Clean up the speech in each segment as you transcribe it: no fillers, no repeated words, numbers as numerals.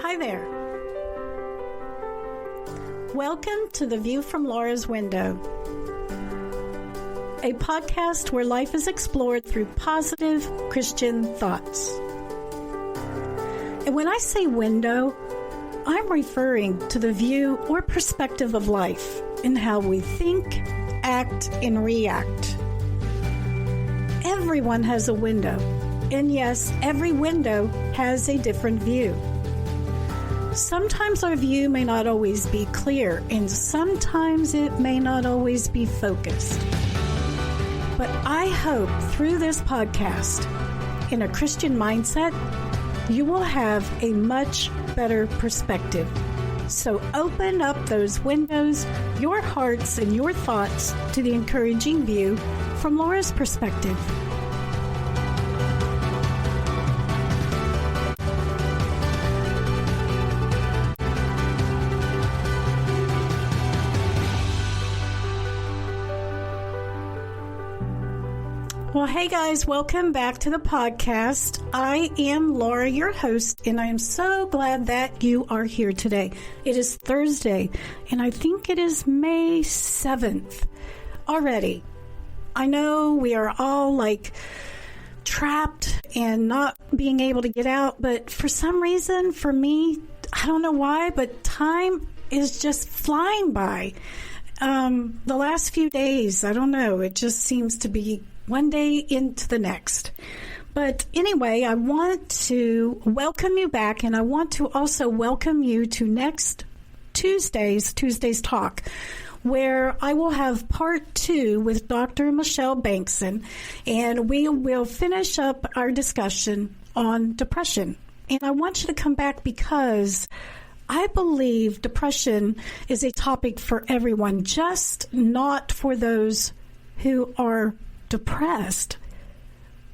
Hi there. Welcome to The View from Laura's Window, a podcast where life is explored through positive Christian thoughts. And when I say window, I'm referring to the view or perspective of life and how we think, act, and react. Everyone has a window, and yes, every window has a different view. Sometimes our view may not always be clear, and sometimes it may not always be focused. But I hope through this podcast, in a Christian mindset, you will have a much better perspective. So open up those windows, your hearts and your thoughts to the encouraging view from Laura's perspective. Well, hey guys, welcome back to the podcast. I am Laura, your host, and I am so glad that you are here today. It is Thursday, and I think it is May 7th already. I know we are all trapped and not being able to get out, but for some reason, for me, I don't know why, but time is just flying by. The last few days, I don't know, it just seems to be one day into the next. But anyway, I want to welcome you back, and I want to also welcome you to next Tuesday's Talk, where I will have part 2 with Dr. Michelle Bankson, and we will finish up our discussion on depression. And I want you to come back because I believe depression is a topic for everyone, just not for those who are depressed,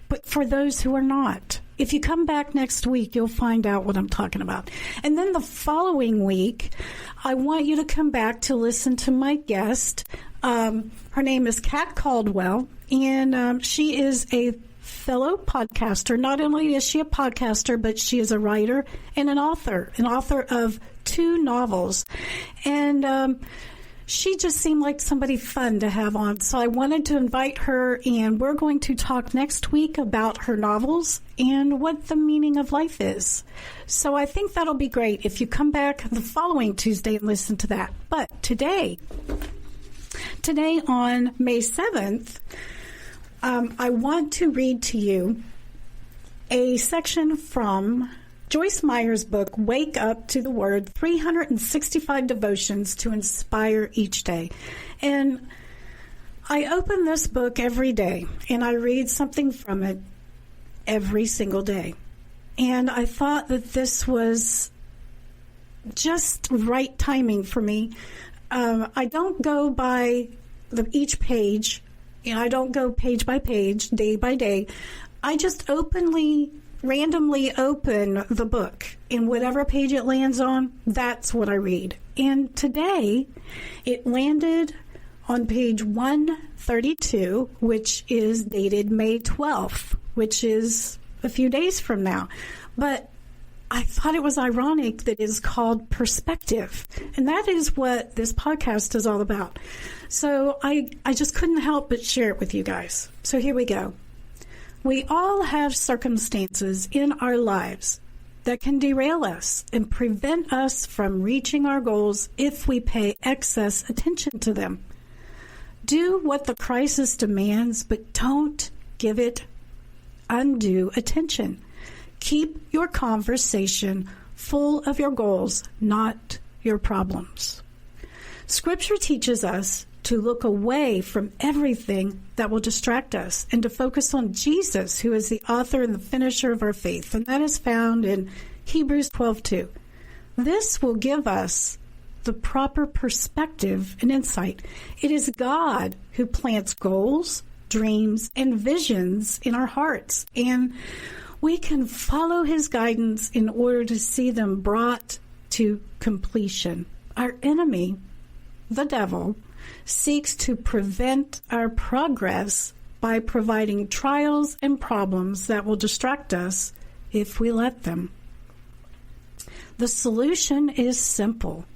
but for those who are not. If you come back next week, you'll find out what I'm talking about. And then the following week, I want you to come back to listen to my guest. Her name is Kat Caldwell, and she is a fellow podcaster. Not only is she a podcaster, but she is a writer and an author of 2 novels. And she just seemed like somebody fun to have on. So I wanted to invite her, and we're going to talk next week about her novels and what the meaning of life is. So I think that'll be great if you come back the following Tuesday and listen to that. But today on May 7th, I want to read to you a section from Joyce Meyer's book, Wake Up to the Word, 365 Devotions to Inspire Each Day. And I open this book every day, and I read something from it every single day. And I thought that this was just right timing for me. I don't go by each page, and I don't go page by page, day by day. I just randomly open the book, and whatever page it lands on, that's what I read. And today, it landed on page 132, which is dated May 12th, which is a few days from now. But I thought it was ironic that it is called perspective, and that is what this podcast is all about. So I just couldn't help but share it with you guys. So here we go. We all have circumstances in our lives that can derail us and prevent us from reaching our goals if we pay excess attention to them. Do what the crisis demands, but don't give it undue attention. Keep your conversation full of your goals, not your problems. Scripture teaches us to look away from everything that will distract us and to focus on Jesus, who is the author and the finisher of our faith. And that is found in Hebrews 12:2. This will give us the proper perspective and insight. It is God who plants goals, dreams, and visions in our hearts. And we can follow his guidance in order to see them brought to completion. Our enemy, the devil, seeks to prevent our progress by providing trials and problems that will distract us if we let them. The solution is simple.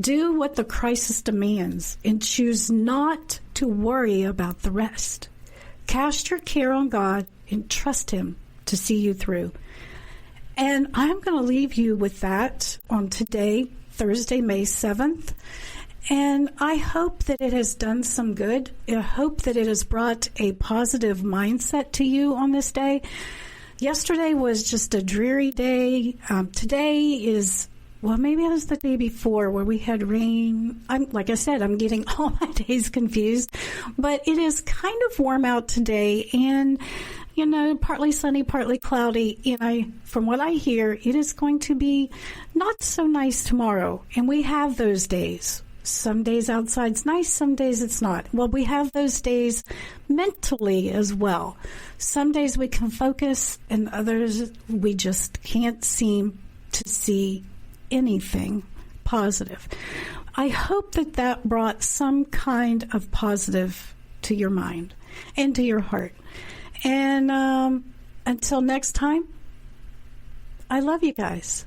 Do what the crisis demands and choose not to worry about the rest. Cast your care on God and trust Him to see you through. And I'm going to leave you with that on today, Thursday, May 7th. And I hope that it has done some good. I hope that it has brought a positive mindset to you on this day. Yesterday was just a dreary day. Today is, well, maybe it was the day before where we had rain. Like I said, I'm getting all my days confused. But it is kind of warm out today. And, partly sunny, partly cloudy. And from what I hear, it is going to be not so nice tomorrow. And we have those days. Some days outside's nice, some days it's not. Well, we have those days mentally as well. Some days we can focus, and others we just can't seem to see anything positive. I hope that brought some kind of positive to your mind and to your heart. And until next time, I love you guys.